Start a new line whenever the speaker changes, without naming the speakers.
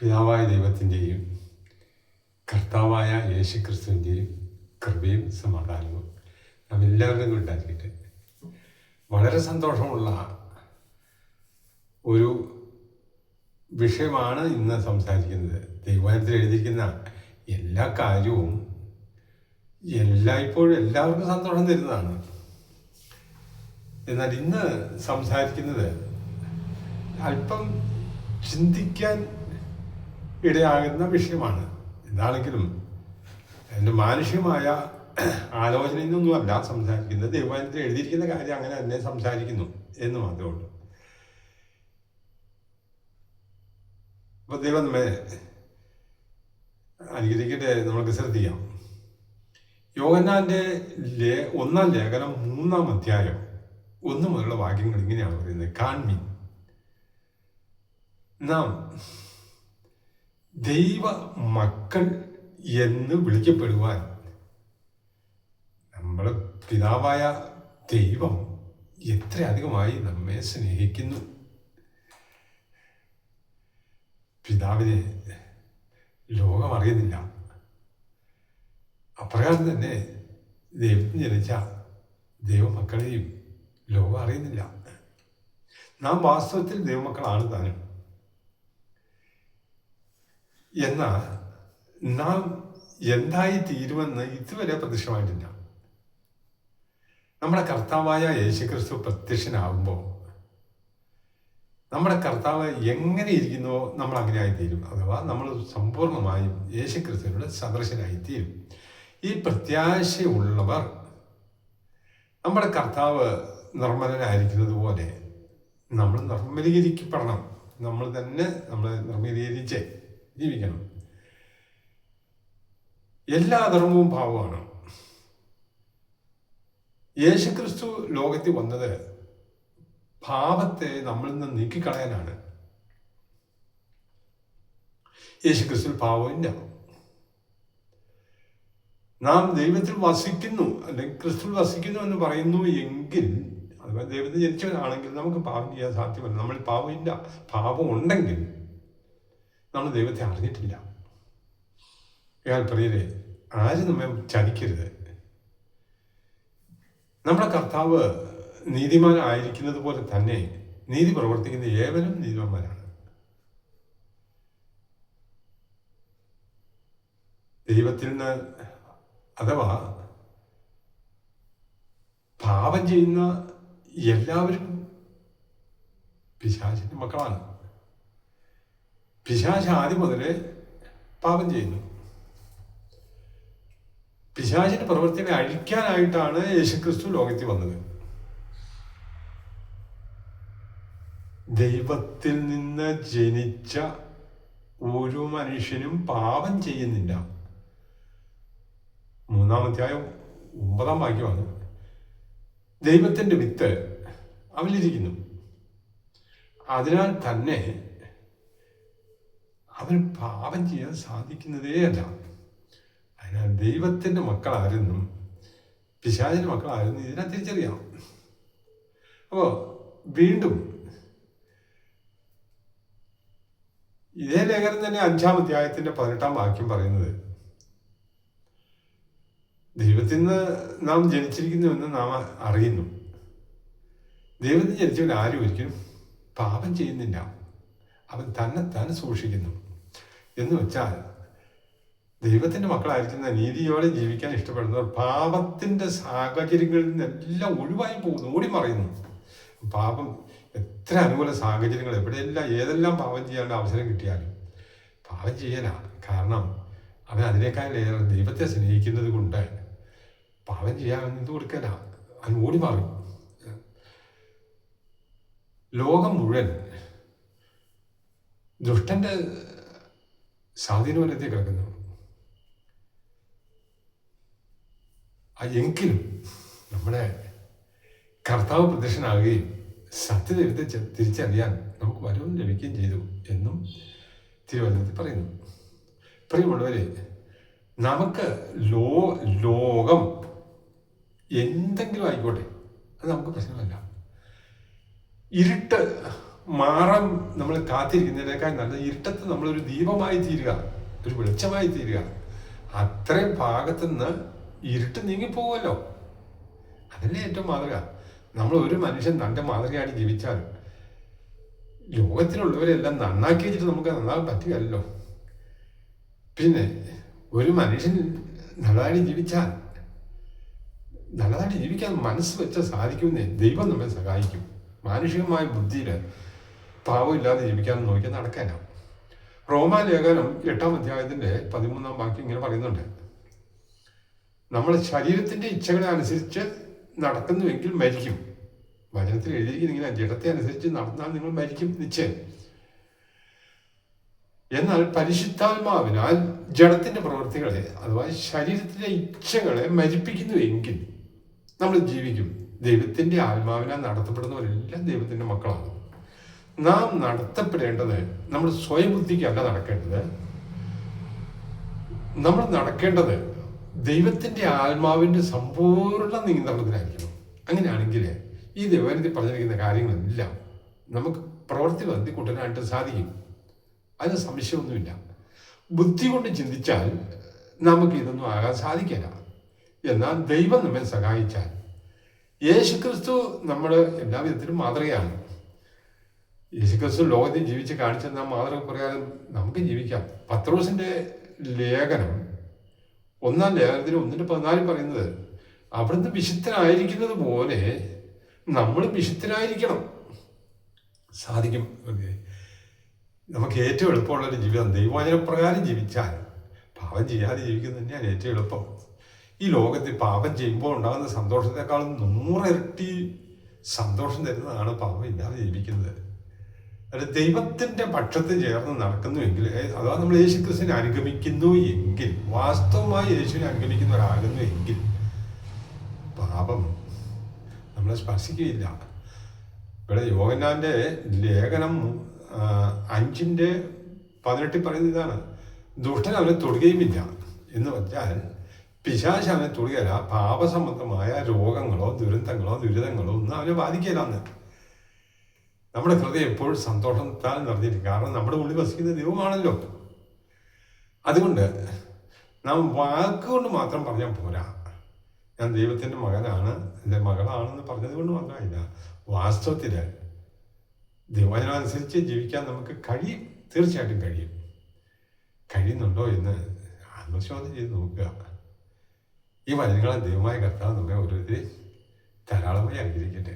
പിതാവായ ദൈവത്തിൻ്റെയും കർത്താവായ യേശുക്രിസ്തുവിൻ്റെയും കൃപയും സമാധാനവും നാം എല്ലാവരും ഉണ്ടാക്കിയിട്ട് വളരെ സന്തോഷമുള്ള ഒരു വിഷയമാണ് ഇന്ന് സംസാരിക്കുന്നത്. ദൈവവചനത്തിൽ എഴുതിയിരിക്കുന്ന എല്ലാ കാര്യവും എല്ലായ്പ്പോഴും എല്ലാവർക്കും സന്തോഷം തരുന്നതാണ്. എന്നാൽ ഇന്ന് സംസാരിക്കുന്നത് അല്പം ചിന്തിക്കാൻ ഇടയാകുന്ന വിഷയമാണ്. എന്താണെങ്കിലും എൻ്റെ മാനുഷികമായ ആലോചനയിൽ നിന്നൊന്നുമല്ല സംസാരിക്കുന്നത്. ദൈവവചനത്തിൽ എഴുതിയിരിക്കുന്ന കാര്യം അങ്ങനെ തന്നെ സംസാരിക്കുന്നു എന്ന് മാത്രമേ ഉള്ളൂ. അപ്പോൾ ദൈവം നമ്മെ അനുഗ്രഹിക്കട്ടെ. നമുക്ക് ശ്രദ്ധിക്കാം. യോഹന്നാന്റെ 1-ാം ലേഖനം 3-ാം അധ്യായം 1 മുതലുള്ള വാക്യങ്ങൾ ഇങ്ങനെയാണ് പറയുന്നത്. കാൺമീൻ, നാം ദൈവ മക്കൾ എന്ന് വിളിക്കപ്പെടുവാൻ നമ്മുടെ പിതാവായ ദൈവം എത്രയധികമായി നമ്മെ സ്നേഹിക്കുന്നു. പിതാവിനെ ലോകം അറിയുന്നില്ല. അപ്രകാരം തന്നെ ദൈവത്തിന് ജനിച്ച ദൈവമക്കളെയും ലോകം അറിയുന്നില്ല. നാം വാസ്തവത്തിൽ ദൈവമക്കളാണ് താനും. എന്നാൽ നാം എന്തായി തീരുമെന്ന് ഇതുവരെ പ്രത്യക്ഷമായിട്ടില്ല. നമ്മുടെ കർത്താവായ യേശുക്രിസ്തു പ്രത്യക്ഷനാകുമ്പോൾ നമ്മുടെ കർത്താവ് എങ്ങനെ ഇരിക്കുന്നുവോ നമ്മൾ അങ്ങനെ ആയിത്തീരും. അഥവാ നമ്മൾ സമ്പൂർണമായും യേശുക്രിസ്തുവിനോട് സദൃശനായിത്തീരും. ഈ പ്രത്യാശയുള്ളവർ നമ്മുടെ കർത്താവ് നിർമ്മലനായിരിക്കുന്നത് പോലെ നമ്മൾ നിർമ്മലീകരിക്കപ്പെടണം. നമ്മൾ തന്നെ നമ്മളെ നിർമ്മലീകരിച്ച് ജീവിക്കണം. എല്ലാ ധർമ്മവും ഭാവമാണ്. യേശുക്രിസ്തു ലോകത്തിൽ വന്നത് പാപത്തെ നമ്മളിൽ നിന്ന് നീക്കിക്കളയാനാണ്. യേശുക്രിസ്തു പാപമില്ല. നാം ദൈവത്തിൽ വസിക്കുന്നു അല്ലെങ്കിൽ ക്രിസ്തു വസിക്കുന്നു എന്ന് പറയുന്നു എങ്കിൽ, അഥവാ ദൈവത്തിൽ ജനിച്ചവനാണെങ്കിൽ നമുക്ക് പാപം ചെയ്യാൻ സാധ്യമല്ല. നമ്മൾ പാപമില്ല. പാപം ഉണ്ടെങ്കിൽ നമ്മൾ ദൈവത്തെ അറിഞ്ഞിട്ടില്ല. അയാൾ പ്രിയരെ, ആരും നമ്മെ ചതിക്കരുത്. നമ്മുടെ കർത്താവ് നീതിമാനായിരിക്കുന്നത് പോലെ തന്നെ നീതി പ്രവർത്തിക്കുന്ന ഏവനും നീതിമാന്മാരാണ്. ദൈവത്തിൽ നിന്ന് അഥവാ പാപം ചെയ്യുന്ന എല്ലാവരും പിശാചിന്റെ മക്കളാണ്. പിശാച് ആദ്യം മുതലേ പാപം ചെയ്യുന്നു. പിശാചിന്റെ പ്രവൃത്തികളെ അഴിക്കാനായിട്ടാണ് യേശുക്രിസ്തു ലോകത്തിൽ വന്നത്. ദൈവത്തിൽ നിന്ന് ജനിച്ച ഒരു മനുഷ്യനും പാപം ചെയ്യുന്നില്ല. 3-ാം അധ്യായം 9-ാം വാക്യമാണ്. ദൈവത്തിന്റെ വിത്ത് അവനിലിരിക്കുന്നു. അതിനാൽ തന്നെ അവന് പാപം ചെയ്യാൻ സാധിക്കുന്നതേ അല്ല. അതിനാൽ ദൈവത്തിൻ്റെ മക്കളാരെന്നും പിശാചിൻ്റെ മക്കളാരെന്നും ഇതിനെ തിരിച്ചറിയാം. അപ്പോൾ വീണ്ടും ഇതേ ലേഖനം തന്നെ 5-ാം അധ്യായത്തിന്റെ 18-ാം വാക്യം പറയുന്നത്, ദൈവത്തിൽ നിന്ന് നാം ജനിച്ചിരിക്കുന്നുവെന്ന് നാം അറിയുന്നു. ദൈവത്തിൽ ജനിച്ചവൻ ആരും ഒരിക്കലും പാപം ചെയ്യുന്നില്ല. അവൻ തന്നെ സൂക്ഷിക്കുന്നു. എന്ന് വെച്ചാൽ ദൈവത്തിൻ്റെ മക്കളായിരിക്കുന്ന നീതിയോടെ ജീവിക്കാൻ ഇഷ്ടപ്പെടുന്നവർ പാപത്തിൻ്റെ സാഹചര്യങ്ങളിൽ നിന്നെല്ലാം ഒഴിവായി പോകുന്നു, ഓടി മറയുന്നു. പാപം എത്ര അനുകൂല സാഹചര്യങ്ങൾ, എവിടെയെല്ലാം ഏതെല്ലാം പാപം ചെയ്യാനുള്ള അവസരം കിട്ടിയാലും പാപം ചെയ്യലാണ്. കാരണം അവൻ അതിനേക്കാളേറെ ദൈവത്തെ സ്നേഹിക്കുന്നത് കൊണ്ട് പാപം ചെയ്യാൻ എന്ത് കൊടുക്കല, അവൻ ഓടി മാറും. ലോകം മുഴുവൻ ദുഷ്ടന്റെ സ്വാധീനവലത്തിൽ കിടക്കുന്നു. എങ്കിലും നമ്മുടെ കർത്താവ് പ്രത്യക്ഷനാകുകയും സത്യദൈവത്തെ തിരിച്ചറിയാൻ നമുക്ക് വരവും ലഭിക്കുകയും ചെയ്തു എന്നും തിരുവചനത്തിൽ പറയുന്നു. പ്രിയമുള്ളവരെ, നമുക്ക് ലോകം എന്തെങ്കിലും ആയിക്കോട്ടെ, അത് നമുക്ക് പ്രശ്നമല്ല. ഇരുട്ട് മാറാൻ നമ്മൾ കാത്തിരിക്കുന്നതിനേക്കാൾ നല്ല ഇരുട്ടത്ത് നമ്മളൊരു ദീപമായി തീരുക, ഒരു വെളിച്ചമായി തീരുക. അത്രയും ഭാഗത്തുനിന്ന് ഇരുട്ട് നീങ്ങിപ്പോകുമല്ലോ. അതല്ലേ ഏറ്റവും മാതൃക. നമ്മൾ ഒരു മനുഷ്യൻ നല്ല മാതൃകയായിട്ട് ജീവിച്ചാൽ ലോകത്തിലുള്ളവരെല്ലാം നന്നാക്കി വെച്ചിട്ട് നമുക്ക് നന്നാകാൻ പറ്റുകയല്ലോ. പിന്നെ ഒരു മനുഷ്യൻ നല്ലതായിട്ട് ജീവിക്കാൻ മനസ്സ് വെച്ചാൽ സാധിക്കുമെന്നേ. ദൈവം നമ്മെ സഹായിക്കും. മാനുഷികമായ ബുദ്ധിയിൽ പാവമില്ലാതെ ജീവിക്കാൻ നോക്കിയാൽ നടക്കാനാവും. റോമാലേഖനം 8-ാം അധ്യായത്തിൻ്റെ 13-ാം വാക്യം ഇങ്ങനെ പറയുന്നുണ്ട്: നമ്മൾ ശരീരത്തിൻ്റെ ഇച്ഛകളെ അനുസരിച്ച് നടക്കുന്നുവെങ്കിൽ മരിക്കും. വചനത്തിൽ എഴുതിയിരിക്കുന്ന ജഡത്തെ അനുസരിച്ച് നടന്നാൽ നിങ്ങൾ മരിക്കും നിശ്ചയം. എന്നാൽ പരിശുദ്ധാത്മാവിനാൽ ജഡത്തിന്റെ പ്രവൃത്തികളെ അഥവാ ശരീരത്തിലെ ഇച്ഛകളെ മരിപ്പിക്കുന്നുവെങ്കിൽ നമ്മൾ ജീവിക്കും. ദൈവത്തിന്റെ ആത്മാവിനാൽ നടത്തപ്പെടുന്നവരെല്ലാം ദൈവത്തിന്റെ മക്കളാണ്. നാം നടത്തപ്പെടേണ്ടത് നമ്മൾ സ്വയം ബുദ്ധിക്കല്ല നടക്കേണ്ടത്. നമ്മൾ നടക്കേണ്ടത് ദൈവത്തിന്റെ ആത്മാവിന്റെ സമ്പൂർണ്ണ നിയന്ത്രണത്തിലായിരിക്കണം. അങ്ങനെയാണെങ്കിൽ ഈ ദൈവത്തിൽ പറഞ്ഞിരിക്കുന്ന കാര്യങ്ങളെല്ലാം നമുക്ക് പ്രവൃത്തി ബന്ധി കൊണ്ടുവരാനായിട്ട് സാധിക്കും. അതിന് സംശയമൊന്നുമില്ല. ബുദ്ധി കൊണ്ട് ചിന്തിച്ചാൽ നമുക്ക് ഇതൊന്നും ആകാൻ സാധിക്കില്ല. എന്നാൽ ദൈവം നമ്മെ സഹായിച്ചാൽ, യേശുക്രിസ്തു നമ്മൾ എല്ലാ വിധത്തിലും മാതൃകയാണ്. യേശുക്രിസ്തു ലോകത്തിൽ ജീവിച്ച് കാണിച്ചെന്ന മാതൃക പ്രകാരം നമുക്ക് ജീവിക്കാം. പത്രോസിന്റെ ലേഖനം 1-ാം ലേഖനത്തിൽ 1:14 പറയുന്നത്, അവിടുന്ന് വിശുദ്ധനായിരിക്കുന്നത് പോലെ നമ്മൾ വിശുദ്ധനായിരിക്കണം. സാധിക്കും. നമുക്ക് ഏറ്റവും എളുപ്പമുള്ളൊരു ജീവിതം ദൈവവചനപ്രകാരം ജീവിച്ചാൽ, പാപം ചെയ്യാതെ ജീവിക്കുന്നത് തന്നെയാണ് ഏറ്റവും എളുപ്പം. ഈ ലോകത്തിൽ പാപം ചെയ്യുമ്പോൾ ഉണ്ടാകുന്ന സന്തോഷത്തെക്കാളും 100 ഇരട്ടി സന്തോഷം തരുന്നതാണ് പാപം ഇല്ലാതെ ജീവിക്കുന്നത്. അത് ദൈവത്തിൻ്റെ പക്ഷത്ത് ചേർന്ന് നടക്കുന്നുവെങ്കിൽ, അഥവാ നമ്മൾ യേശുക്രിസ്തുവിനെ അനുഗമിക്കുന്നു എങ്കിൽ, വാസ്തവമായി യേശുവിനെ അനുഗമിക്കുന്നവരാകുന്നു എങ്കിൽ പാപം നമ്മളെ സ്പർശിക്കുകയില്ല. ഇവിടെ യോഹന്നാന്റെ ലേഖനം 5:18 പറയുന്നത് ഇതാണ്: ദുഷ്ടൻ അവനെ തൊടുകയുമില്ല. എന്ന് വെച്ചാൽ പിശാച് അവനെ തൊടുകയില്ല. പാപസംബന്ധമായ രോഗങ്ങളോ ദുരിതങ്ങളോ ഒന്നും അവനെ ബാധിക്കില്ലെന്ന്. നമ്മുടെ ഹൃദയം എപ്പോഴും സന്തോഷത്താൽ നിറഞ്ഞിരിക്കും. കാരണം നമ്മുടെ ഉള്ളിൽ വസിക്കുന്ന ദൈവമാണല്ലോ. അതുകൊണ്ട് നാം വാക്കുകൊണ്ട് മാത്രം പറഞ്ഞാൽ പോരാ. ഞാൻ ദൈവത്തിൻ്റെ മകനാണ്, എൻ്റെ മകളാണെന്ന് പറഞ്ഞത് കൊണ്ട് മാത്രമില്ല. വാസ്തവത്തിൽ ദൈവവചനമനുസരിച്ച് ജീവിക്കാൻ നമുക്ക് കഴിയും. തീർച്ചയായിട്ടും കഴിയുന്നുണ്ടോ എന്ന് ആത്മശോധന ചെയ്ത് നോക്കുക. ഈ വചനങ്ങളെ ദൈവമായ കർത്താവ് നമ്മെ ഓരോരുത്തരെ ധാരാളമായി അനുഗ്രഹിക്കട്ടെ.